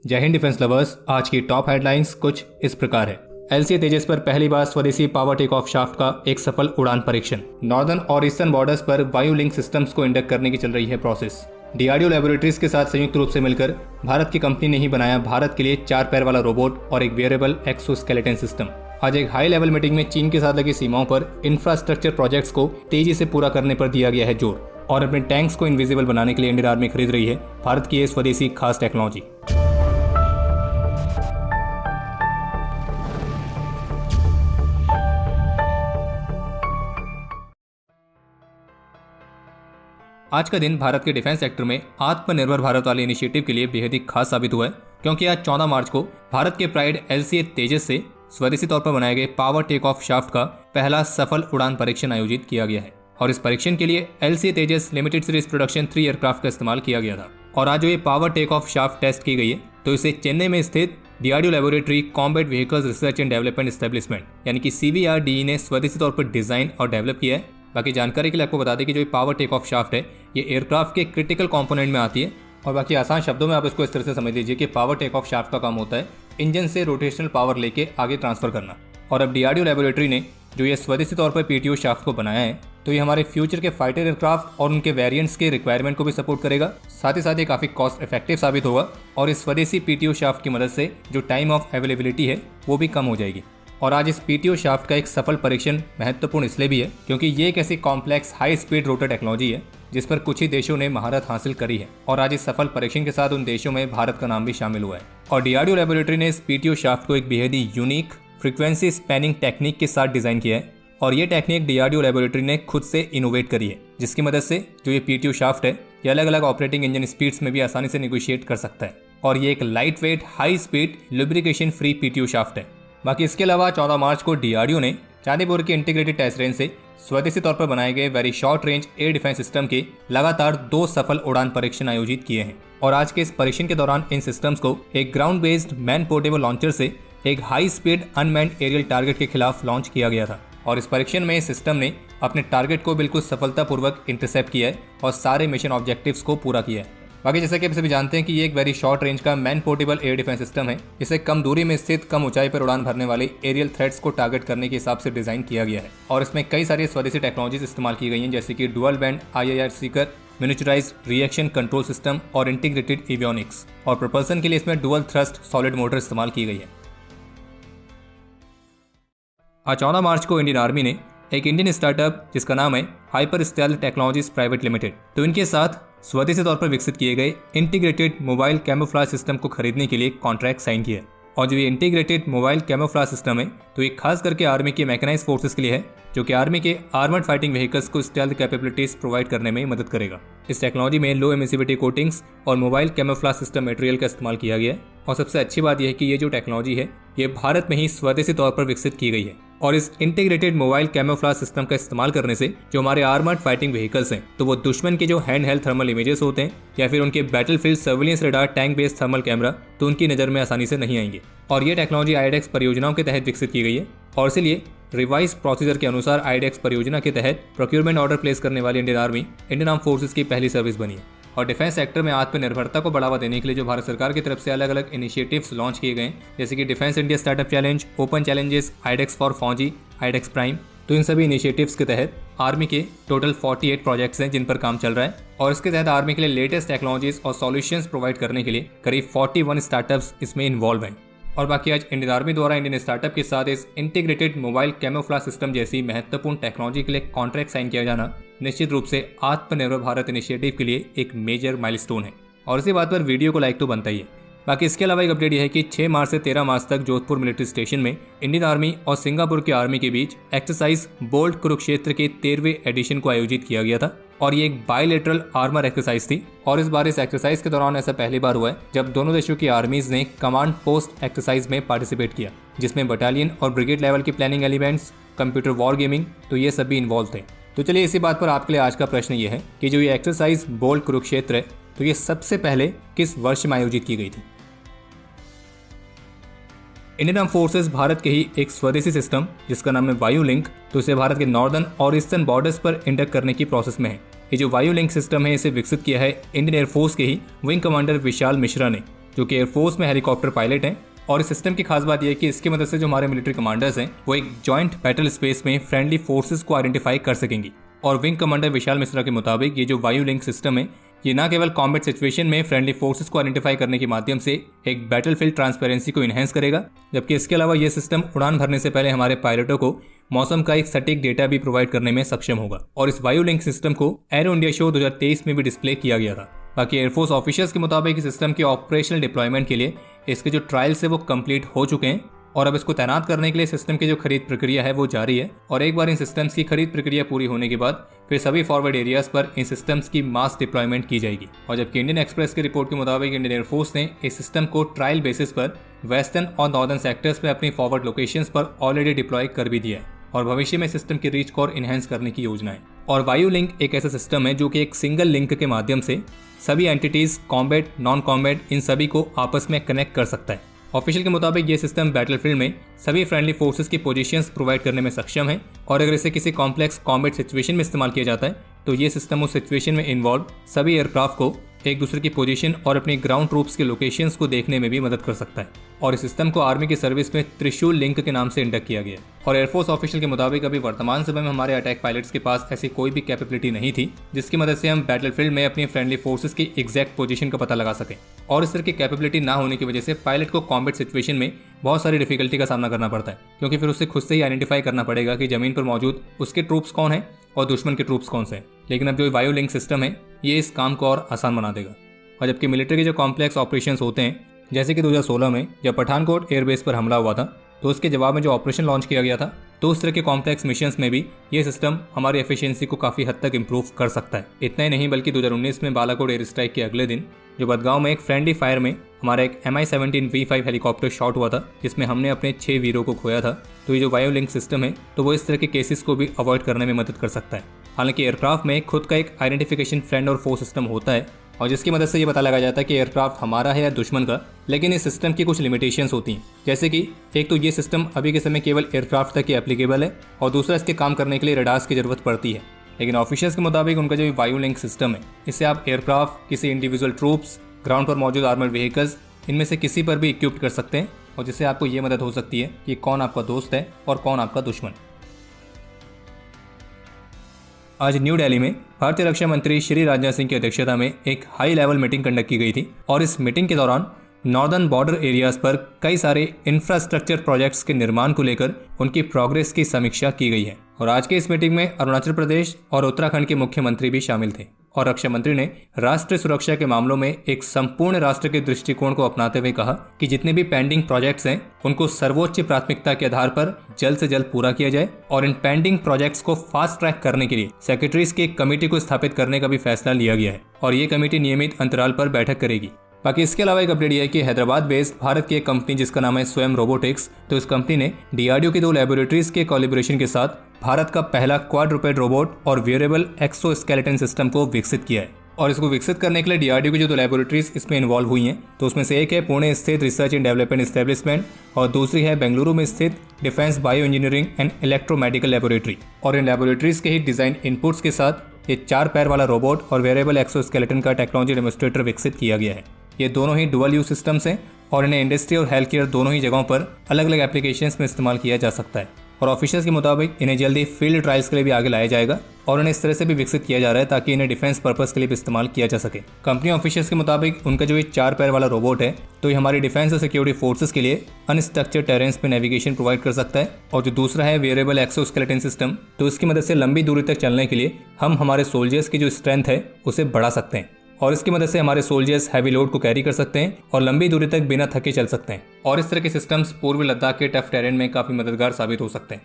जय Hind defence lovers. आज की टॉप हेडलाइंस कुछ इस प्रकार है। एलसीए तेजस पर पहली बार स्वदेशी पावर टेक ऑफ शाफ्ट का एक सफल उड़ान परीक्षण। नॉर्दर्न और ईस्टर्न बॉर्डर्स पर वायु लिंक सिस्टम्स को इंडक्ट करने की चल रही है प्रोसेस। डीआरडीओ लैबोरेटरीज के साथ संयुक्त रूप से मिलकर भारत की कंपनी ने ही बनाया भारत के लिए 4 पैर वाला रोबोट और एक वेयरेबल एक्सोस्केलेटन सिस्टम। आज एक हाई लेवल मीटिंग में चीन के साथ लगी सीमाओं पर इंफ्रास्ट्रक्चर प्रोजेक्ट्स को तेजी से पूरा करने पर दिया गया है जोर, और अपने टैंक्स को इनविजिबल बनाने के लिए इंडियन आर्मी खरीद रही है भारत की ये स्वदेशी खास टेक्नोलॉजी। आज का दिन भारत के डिफेंस सेक्टर में आत्मनिर्भर भारत वाले इनिशिएटिव के लिए बेहद ही खास साबित हुआ है, क्योंकि आज 14 मार्च को भारत के प्राइड एलसीए तेजस से स्वदेशी तौर पर बनाए गए पावर टेक ऑफ शाफ्ट का पहला सफल उड़ान परीक्षण आयोजित किया गया है। और इस परीक्षण के लिए LCA Tejas limited series production 3 aircraft का इस्तेमाल किया गया था। और आज जो ये power take off shaft test की गई है, तो इसे चेन्नई में स्थित DRDO laboratory combat vehicles research and development establishment यानी कि CVRDE ने स्वदेशी तौर पर डिजाइन और डेवलप किया है। बाकी जानकारी के लिए आपको बता दें कि जो ये पावर टेक ऑफ शाफ्ट है, ये एयरक्राफ्ट के क्रिटिकल कंपोनेंट में आती है। और बाकी आसान शब्दों में आप इसको इस तरह से समझ लीजिए कि पावर टेक ऑफ शाफ्ट का काम होता है इंजन से रोटेशनल पावर लेके आगे ट्रांसफर करना। और अब डीआरडीओ लैबोरेटरी ने जो ये स्वदेशी तौर पर पीटीओ शाफ्ट को बनाया है, तो ये हमारे फ्यूचर के फाइटर एयरक्राफ्ट और उनके वेरिएंट्स के रिक्वायरमेंट को भी सपोर्ट करेगा। साथ ही साथ ये काफ़ी कॉस्ट इफेक्टिव साबित होगा, और इस स्वदेशी पीटीओ शाफ्ट की मदद से जो टाइम ऑफ अवेलेबिलिटी है वो भी कम हो जाएगी। और आज इस पीटीओ शाफ्ट का एक सफल परीक्षण महत्वपूर्ण इसलिए भी है क्योंकि ये एक ऐसी complex high speed rotor technology है जिस पर कुछ ही देशों ने महारत हासिल करी है। और आज इस सफल परीक्षण के साथ उन देशों में भारत का नाम भी शामिल हुआ है। और डीआरडीओ लैबोरेटरी ने इस पीटीओ शाफ्ट को एक बेहद ही यूनिक फ्रीक्वेंसी स्पैनिंग टेक्निक के साथ डिजाइन किया है। और ये टेक्निक डीआरडीओ लैबोरेटरी ने खुद से इनोवेट करी है, जिसकी मदद से जो ये पीटीओ शाफ्ट है, ये अलग अलग ऑपरेटिंग इंजन स्पीड्स में भी आसानी से निगोशिएट कर सकता है। और ये एक light weight high speed lubrication free PTO shaft है। बाकी इसके अलावा 14 मार्च को डीआरडीओ ने चांदीपुर की इंटीग्रेटेड टेस्ट रेंज से स्वदेशी तौर पर बनाए गए very short range air defence system के लगातार 2 सफल उड़ान परीक्षण आयोजित किए हैं। और आज के इस परीक्षण के दौरान इन सिस्टम्स को एक ground based man portable launcher से एक high speed unmanned aerial target के खिलाफ लॉन्च किया गया था। और इस परीक्षण में सिस्टम ने अपने टारगेट को बिल्कुल सफलतापूर्वक इंटरसेप्ट किया है और सारे मिशन ऑब्जेक्टिव्स को पूरा किया है। बाकी जैसा कि आप सभी जानते हैं कि ये एक वेरी शॉर्ट रेंज का man portable air defence system है। इसे कम दूरी में स्थित कम ऊंचाई पर उड़ान भरने वाले एरियल थ्रेट्स को टारगेट करने के हिसाब से डिजाइन किया गया है। और इसमें कई सारी स्वदेशी टेक्नोलॉजीज इस्तेमाल की गई हैं, जैसे कि dual band IIR Sikar, miniaturised reaction control system और इंटीग्रेटेड एवियोनिक्स। और प्रोपल्सन के लिए इसमें डुअल थ्रस्ट सॉलिड मोटर इस्तेमाल की गई है। आज 14 मार्च को इंडियन आर्मी ने एक इंडियन स्टार्टअप जिसका नाम है hyper stealth technologies private limited, तो इनके साथ स्वदेशी तौर पर विकसित किए गए इंटीग्रेटेड मोबाइल कैमोफ्लेज सिस्टम को खरीदने के लिए कॉन्ट्रैक्ट साइन किया। और जो ये इंटीग्रेटेड मोबाइल कैमोफ्लेज सिस्टम है, तो ये खास करके आर्मी के मैकेनाइज्ड फोर्सेस के लिए है, जो कि आर्मी के आर्मर्ड फाइटिंग व्हीकल्स को स्टेल्थ कैपेबिलिटीज प्रोवाइड करने में मदद करेगा। इस टेक्नोलॉजी में लो एमिसिविटी कोटिंग्स और मोबाइल कैमोफ्लेज सिस्टम मटेरियल का इस्तेमाल किया गया है। और सबसे अच्छी बात यह है कि ये जो टेक्नोलॉजी है, ये भारत में ही स्वदेशी तौर पर विकसित की गई है। और इस इंटीग्रेटेड मोबाइल कैमोफ्लेज सिस्टम का इस्तेमाल करने से जो हमारे आर्मर्ड फाइटिंग व्हीकल्स हैं, तो वो दुश्मन के जो हैंड हेल्ड थर्मल इमेजेस होते हैं या फिर उनके battlefield surveillance radar tank based thermal camera, तो उनकी नज़र में आसानी से नहीं आएंगे। और ये टेक्नोलॉजी IDEX परियोजनाओं के तहत विकसित की गई है। और इसीलिए रिवाइज प्रोसीजर के अनुसार IDEX परियोजना के तहत प्रोक्योरमेंट ऑर्डर प्लेस करने वाली Indian army Indian arm forces की पहली सर्विस बनी है। और डिफेंस सेक्टर में आत्मनिर्भरता को बढ़ावा देने के लिए जो भारत सरकार की तरफ से अलग अलग इनिशिएटिव्स लॉन्च किए गए, जैसे कि defence India startup challenge, open challenges, IDEX for फौजी, IDEX प्राइम, तो इन सभी इनिशिएटिव्स के तहत आर्मी के टोटल 48 प्रोजेक्ट्स हैं जिन पर काम चल रहा है। और इसके तहत आर्मी के लिए लेटेस्ट टेक्नोलॉजीज और सॉल्यूशंस प्रोवाइड करने के लिए करीब 41 स्टार्टअप्स इसमें इन्वॉल्व हैं। और बाकी आज इंडियन आर्मी द्वारा इंडियन स्टार्टअप के साथ इस इंटीग्रेटेड मोबाइल कैमोफ्लेज सिस्टम जैसी महत्वपूर्ण टेक्नोलॉजी के लिए कॉन्ट्रैक्ट साइन किया जाना निश्चित रूप से आत्मनिर्भर भारत इनिशिएटिव के लिए एक मेजर माइलस्टोन है। और इसी बात पर वीडियो को लाइक तो बनता ही है। बाकी इसके अलावा एक अपडेट यह है कि 6 मार्च से 13 मार्च तक जोधपुर मिलिट्री स्टेशन में इंडियन आर्मी और सिंगापुर की आर्मी के बीच एक्सरसाइज बोल्ट कुरुक्षेत्र के 13वें एडिशन को आयोजित किया गया था। और ये एक बायलेटरल आर्मर एक्सरसाइज थी। और इस बार इस एक्सरसाइज के दौरान ऐसा पहली बार हुआ है जब दोनों देशों की आर्मीज ने कमांड पोस्ट एक्सरसाइज में पार्टिसिपेट किया, जिसमें बटालियन और ब्रिगेड लेवल की planning elements, computer war gaming, तो ये सभी इन्वॉल्व थे। तो चलिए इसी बात पर आपके लिए आज का प्रश्न ये है कि जो ये एक्सरसाइज बोल्ट कुरुक्षेत्र है, तो ये सबसे पहले किस वर्ष में आयोजित की गई थी? इंडियन आर्म फोर्सेस भारत के ही एक स्वदेशी सिस्टम जिसका नाम है वायु लिंक, तो इसे भारत के नॉर्दर्न और ईस्टर्न बॉर्डर्स पर इंडक्ट करने की प्रोसेस में है। ये जो वायु लिंक सिस्टम है, इसे विकसित किया है इंडियन एयरफोर्स के ही विंग कमांडर विशाल मिश्रा ने। जो कि एयरफोर्स में हेलीकॉप्टर पायलट हैं। और इस सिस्टम की खास बात यह है कि इसकी मदद से जो हमारे मिलिट्री कमांडर्स हैं वो एक जॉइंट बैटल स्पेस में फ्रेंडली फोर्सेस को आइडेंटिफाई कर सकेंगी। और विंग कमांडर विशाल मिश्रा के मुताबिक ये जो वायु लिंक सिस्टम है ये न केवल कॉम्बैट सिचुएशन में फ्रेंडली फोर्सेस को आइडेंटिफाई करने के माध्यम से एक बैटलफील्ड ट्रांसपेरेंसी को इनहेंस करेगा, जबकि इसके अलावा यह सिस्टम उड़ान भरने से पहले हमारे पायलटों को मौसम का एक सटीक डेटा भी प्रोवाइड करने में सक्षम होगा। और इस वायु लिंक सिस्टम को एरो इंडिया शो 2023 में भी डिस्प्ले किया गया था। बाकी एयरफोर्स ऑफिशियल्स के मुताबिक इस सिस्टम के ऑपरेशनल डिप्लॉयमेंट के लिए इसके जो ट्रायल्स है वो कंप्लीट हो चुके हैं और अब इसको तैनात करने के लिए सिस्टम की जो खरीद प्रक्रिया है वो जारी है। और एक बार इन सिस्टम्स की खरीद प्रक्रिया पूरी होने के बाद फिर सभी फॉरवर्ड एरियाज पर इन सिस्टम्स की मास डिप्लॉयमेंट की जाएगी। और जबकि इंडियन एक्सप्रेस की रिपोर्ट के मुताबिक इंडियन एयरफोर्स ने इस सिस्टम को ट्रायल बेसिस पर वेस्टर्न और नॉर्दर्न सेक्टर्स में अपनी फॉरवर्ड लोकेशंस पर ऑलरेडी डिप्लॉय कर भी दिया है और भविष्य में सिस्टम की रीच को और इनहेंस करने की योजना है। और वायु लिंक एक ऐसा सिस्टम है जो कि एक सिंगल लिंक के माध्यम से सभी एंटिटीज कॉम्बैट, नॉन कॉम्बैट इन सभी को आपस में कनेक्ट कर सकता है। ऑफिशियल के मुताबिक ये सिस्टम बैटलफील्ड में सभी फ्रेंडली फोर्सेस की पोजीशंस प्रोवाइड करने में सक्षम है और अगर इसे किसी कॉम्प्लेक्स कॉम्बैट सिचुएशन में इस्तेमाल किया जाता है तो ये सिस्टम उस सिचुएशन में इन्वॉल्व सभी एयरक्राफ्ट को एक दूसरे की पोजीशन और अपनी ग्राउंड ट्रूप्स के लोकेशंस को देखने में भी मदद कर सकता है। और इस सिस्टम को आर्मी की सर्विस में त्रिशूल लिंक के नाम से इंडक्ट किया गया। और एयरफोर्स ऑफिशियल के मुताबिक अभी वर्तमान समय में हमारे अटैक पायलट्स के पास ऐसी कोई भी कैपेबिलिटी नहीं थी जिसकी मदद से हम बैटलफील्ड में अपनी फ्रेंडली फोर्सेस की एग्जैक्ट पोजीशन का पता लगा सकें। और इस तरह की कैपेबिलिटी ना होने की वजह से पायलट को कॉम्बैट सिचुएशन में बहुत सारी डिफिकल्टी का सामना करना पड़ता है, क्योंकि फिर उसे खुद से ही आइडेंटिफाई करना पड़ेगा कि जमीन पर मौजूद उसके ट्रूप्स कौन है और दुश्मन के ट्रूप्स कौन से हैं। लेकिन अब जो वायु लिंक सिस्टम है ये इस काम को और आसान बना देगा। और जबकि मिलिट्री के जो कॉम्प्लेक्स ऑपरेशंस होते हैं, जैसे कि 2016 में जब पठानकोट एयरबेस पर हमला हुआ था तो उसके जवाब में जो ऑपरेशन लॉन्च किया गया था, तो उस तरह के कॉम्प्लेक्स मिशंस में भी ये सिस्टम हमारी एफिशिएंसी को काफ़ी हद तक इंप्रूव कर सकता है। इतना ही नहीं बल्कि 2019 में बालाकोट एयर स्ट्राइक के अगले दिन जो बदगांव में एक फ्रेंडली फायर में हमारा एक MI-17 V5 हेलीकॉप्टर शॉट हुआ था जिसमें हमने अपने 6 वीरों को खोया था। तो ये जो वायु लिंक सिस्टम है तो वो इस तरह के केसेस को भी अवॉइड करने में मदद कर सकता है। हालांकि एयरक्राफ्ट में खुद का एक आइडेंटिफिकेशन फ्रेंड और फो सिस्टम होता है और जिसकी मदद से ये पता लगाया जाता है कि एयरक्राफ्ट हमारा है या दुश्मन का। लेकिन इस सिस्टम की कुछ लिमिटेशंस होती हैं, जैसे कि एक तो ये सिस्टम अभी के समय केवल एयरक्राफ्ट तक ही एप्लीकेबल है और दूसरा इसके काम करने के लिए रडार्स की जरूरत पड़ती है। लेकिन ऑफिशियल्स के मुताबिक उनका जो वायु लिंक सिस्टम है इससे आप एयरक्राफ्ट, किसी इंडिविजुअल ट्रूप्स, ग्राउंड पर मौजूद आर्मर्ड व्हीकल्स इनमें से किसी पर भी इक्विप्ड कर सकते हैं और जिससे आपको ये मदद हो सकती है कि कौन आपका दोस्त है और कौन आपका दुश्मन। आज न्यू दिल्ली में भारतीय रक्षा मंत्री श्री राजनाथ सिंह की अध्यक्षता में एक हाई लेवल मीटिंग कंडक्ट की गई थी और इस मीटिंग के दौरान नॉर्दर्न बॉर्डर एरियाज पर कई सारे इंफ्रास्ट्रक्चर प्रोजेक्ट्स के निर्माण को लेकर उनकी प्रोग्रेस की समीक्षा की गई है। और आज के इस मीटिंग में अरुणाचल प्रदेश और उत्तराखंड के मुख्यमंत्री भी शामिल थे और रक्षा मंत्री ने राष्ट्रीय सुरक्षा के मामलों में एक संपूर्ण राष्ट्र के दृष्टिकोण को अपनाते हुए कहा कि जितने भी पेंडिंग प्रोजेक्ट्स हैं उनको सर्वोच्च प्राथमिकता के आधार पर जल्द से जल्द पूरा किया जाए और इन पेंडिंग प्रोजेक्ट्स को फास्ट ट्रैक करने के लिए सेक्रेटरीज की एक कमेटी को स्थापित करने का भी फैसला लिया गया है और ये कमेटी नियमित अंतराल पर बैठक करेगी। बाकी इसके अलावा एक अपडेट यह है कि हैदराबाद बेस्ड भारत की एक कंपनी जिसका नाम है स्वयं रोबोटिक्स, तो इस कंपनी ने DRDO की 2 लैबोरेटरीज के कोलैबोरेशन के साथ भारत का पहला क्वाड्रूपेड रोबोट और वेयरेबल एक्सोस्केलेटन सिस्टम को विकसित किया है। और इसको विकसित करने के लिए DRDO की जो 2 लैबोरेटरीज इसमें इन्वॉल्व हुई हैं, तो उसमें से एक है पुणे स्थित रिसर्च एंड डेवलपमेंट एस्टेब्लिशमेंट और दूसरी है बेंगलुरु में स्थित defence bio engineering and electromedical laboratory. और इन लैबोरेटरीज के ही डिजाइन इनपुट्स के साथ ये 4 पैर वाला रोबोट और वेयरेबल एक्सोस्केलेटन का टेक्नोलॉजी डेमोन्स्ट्रेटर विकसित किया गया है। ये दोनों ही डुअल यूज सिस्टम्स हैं और इन्हें इंडस्ट्री और हेल्थ केयर दोनों ही जगहों पर अलग अलग एप्लीकेशंस में इस्तेमाल किया जा सकता है। और ऑफिशियल्स के मुताबिक इन्हें जल्दी फील्ड ट्रायल्स के लिए भी आगे लाया जाएगा और इन्हें इस तरह से भी विकसित किया जा रहा है ताकि इन्हें डिफेंस पर्पस के लिए भी इस्तेमाल किया जा सके। कंपनी ऑफिशियल्स के मुताबिक उनका जो ये 4 पैर वाला रोबोट है तो ये हमारी डिफेंस और सिक्योरिटी फोर्सेस के लिए अनस्ट्रक्चर्ड टेरेंस में नेविगेशन प्रोवाइड कर सकता है। और जो दूसरा है वेयरेबल एक्सोस्केलेटन सिस्टम, तो इसकी मदद से लंबी दूरी तक चलने के लिए हम हमारे सोल्जर्स की जो स्ट्रेंथ है उसे बढ़ा सकते हैं और इसकी मदद से हमारे सोल्जर्स हैवी लोड को कैरी कर सकते हैं और लंबी दूरी तक बिना थके चल सकते हैं। और इस तरह के सिस्टम्स पूर्वी लद्दाख के टफ टेरेन में काफी मददगार साबित हो सकते हैं।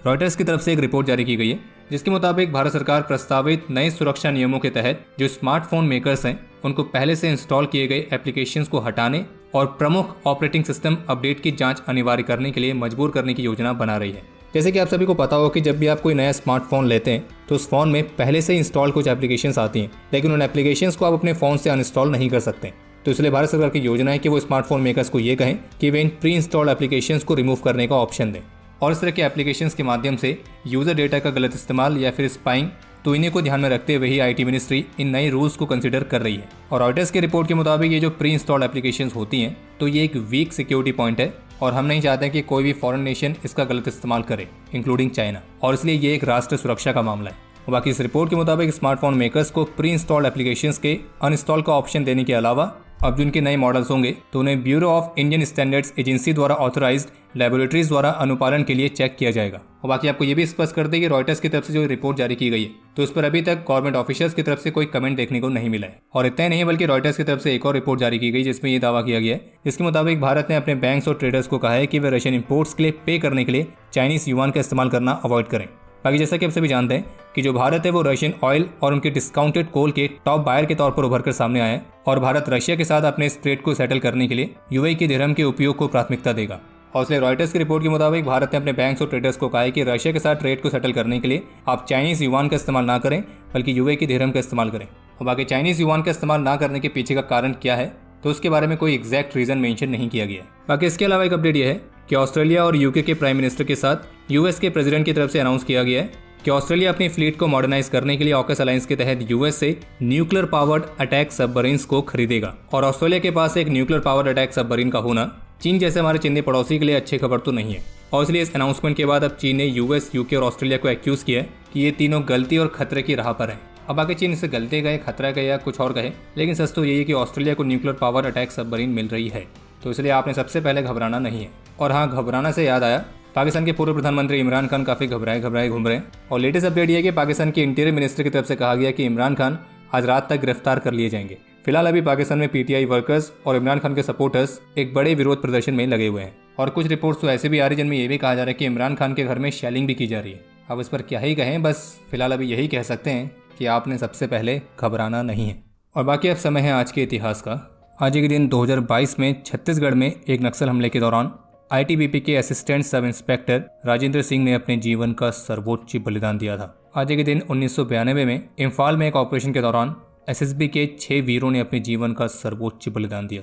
रॉयटर्स की तरफ से एक रिपोर्ट जारी की गई है जिसके मुताबिक भारत सरकार प्रस्तावित नए सुरक्षा नियमों के तहत जो स्मार्टफोन मेकर्स हैं उनको पहले से इंस्टॉल किए गए एप्लीकेशंस को हटाने और प्रमुख ऑपरेटिंग सिस्टम अपडेट की जांच अनिवार्य करने के लिए मजबूर करने की योजना बना रही है। जैसे कि आप सभी को पता हो कि जब भी आप कोई नया स्मार्टफोन लेते हैं तो उस फोन में पहले से इंस्टॉल कुछ एप्लीकेशंस आती हैं, लेकिन उन एप्लीकेशंस को आप अपने फ़ोन से अनइंस्टॉल नहीं कर सकते। तो इसलिए भारत सरकार की योजना है कि वो स्मार्टफोन मेकर्स को ये कहें कि वे इन प्री इंस्टॉल्ड एप्लीकेशंस को रिमूव करने का ऑप्शन दें और इस तरह के एप्लीकेशंस के माध्यम से यूज़र डेटा का गलत इस्तेमाल या फिर स्पाइंग तो इन्हीं को ध्यान में रखते हुए ही आईटी मिनिस्ट्री इन नए रूल्स को कंसिडर कर रही है। और रॉयटर्स की रिपोर्ट के मुताबिक ये जो प्री इंस्टॉल्ड एप्लीकेशंस होती हैं तो ये एक वीक सिक्योरिटी पॉइंट है और हम नहीं चाहते कि कोई भी फॉरेन नेशन इसका गलत इस्तेमाल करे, इंक्लूडिंग चाइना, और इसलिए ये एक राष्ट्र सुरक्षा का मामला है। बाकी इस रिपोर्ट के मुताबिक स्मार्टफोन मेकर्स को प्री इंस्टॉल्ड एप्लीकेशंस के अनइंस्टॉल का ऑप्शन देने के अलावा अब जो उनके नए मॉडल्स होंगे तो उन्हें bureau of Indian standards agency द्वारा ऑथराइज्ड लैबोरेटरीज द्वारा अनुपालन के लिए चेक किया जाएगा। और बाकी आपको ये भी स्पष्ट कर दें कि रॉयटर्स की तरफ से जो रिपोर्ट जारी की गई है तो इस पर अभी तक गवर्नमेंट ऑफिशियल्स की तरफ से कोई कमेंट देखने को नहीं मिला है। और इतना ही नहीं बल्कि रॉयटर्स की तरफ से एक और रिपोर्ट जारी की गई जिसमें यह दावा किया गया है, जिसके मुताबिक भारत ने अपने बैंक्स और ट्रेडर्स को कहा है कि वे रशियन इंपोर्ट्स के लिए पे करने के लिए चाइनीज युआन का इस्तेमाल करना अवॉइड करें। बाकी जैसा कि आप सभी जानते हैं कि जो भारत है वो रशियन ऑयल और उनके डिस्काउंटेड कोल के टॉप बायर के तौर पर उभर कर सामने आया है और भारत रशिया के साथ अपने इस ट्रेड को सेटल करने के लिए यूएई के दिरहम के उपयोग को प्राथमिकता देगा। और इसलिए रॉयटर्स की रिपोर्ट के मुताबिक भारत ने अपने बैंक्स और ट्रेडर्स को कहा है कि रशिया के साथ ट्रेड को सेटल करने के लिए आप चाइनीज युआन का इस्तेमाल ना करें बल्कि यूएई के दिरहम का इस्तेमाल करें। और बाकी चाइनीज युआन का इस्तेमाल ना करने के पीछे का कारण क्या है तो उसके बारे में कोई एग्जैक्ट रीजन मेंशन नहीं किया गया है। बाकी इसके अलावा एक अपडेट यह है कि ऑस्ट्रेलिया और यूके के प्राइम मिनिस्टर के साथ यूएस के प्रेसिडेंट की तरफ से अनाउंस किया गया है कि ऑस्ट्रेलिया अपनी फ्लीट को मॉडर्नाइज करने के लिए ऑकस अलायंस के तहत यूएस से न्यूक्लियर पावर्ड अटैक सबमरीन्स को खरीदेगा। और ऑस्ट्रेलिया के पास एक न्यूक्लियर पावर्ड अटैक सबमरीन का होना चीन जैसे हमारे चिंदी पड़ोसी के लिए अच्छी खबर तो नहीं है। और इसलिए इस अनाउंसमेंट के बाद अब चीन ने यूएस, यूके और ऑस्ट्रेलिया को एक्यूज किया है कि ये तीनों गलती और खतरे की राह पर हैं। अब आगे चीन इसे गलती कहे, खतरा कहे या कुछ और कहे, लेकिन सच तो यही है कि ऑस्ट्रेलिया को न्यूक्लियर पावर अटैक सबमरीन मिल रही है, तो इसलिए आपने सबसे पहले घबराना नहीं है। और हाँ, घबराना से याद आया, पाकिस्तान के पूर्व प्रधानमंत्री इमरान खान काफ़ी घबराए घूम रहे हैं। और लेटेस्ट अपडेट ये है कि पाकिस्तान के इंटीरियर मिनिस्टर की तरफ से कहा गया कि इमरान खान आज रात तक गिरफ्तार कर लिए जाएंगे। फिलहाल अभी पाकिस्तान में पीटीआई वर्कर्स और इमरान खान के सपोर्टर्स एक बड़े विरोध प्रदर्शन में लगे हुए हैं। और कुछ रिपोर्ट्स तो ऐसे भी आ रही है जिनमें यह भी कहा जा रहा है कि इमरान खान के घर में शेलिंग भी की जा रही है। अब इस पर क्या ही कहें, बस फिलहाल अभी यही कह सकते हैं कि आपने सबसे पहले घबराना नहीं है। और बाकी अब समय है आज के इतिहास का। आज के दिन 2022 में छत्तीसगढ़ में एक नक्सल हमले के दौरान आईटीबीपी के assistant sub inspector Rajendra Singh ने अपने जीवन का सर्वोच्च बलिदान दिया था। आज के दिन 1992 में इम्फाल में एक ऑपरेशन के दौरान एसएसबी के 6 वीरों ने अपने जीवन का सर्वोच्च बलिदान दिया।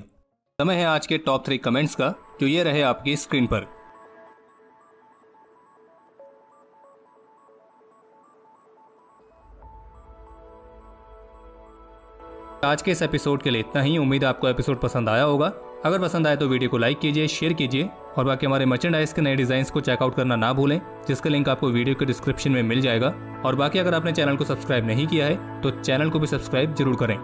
समय है आज के टॉप 3 कमेंट्स का, जो ये रहे आपकी स्क्रीन पर। आज के इस एपिसोड के लिए इतना ही। उम्मीद है आपको एपिसोड पसंद आया होगा। अगर पसंद आए तो वीडियो को लाइक कीजिए, शेयर कीजिए और बाकी हमारे मर्चेंडाइज के नए डिजाइन्स को चेकआउट करना ना भूलें, जिसका लिंक आपको वीडियो के डिस्क्रिप्शन में मिल जाएगा। और बाकी अगर आपने चैनल को सब्सक्राइब नहीं किया है तो चैनल को भी सब्सक्राइब जरूर करें।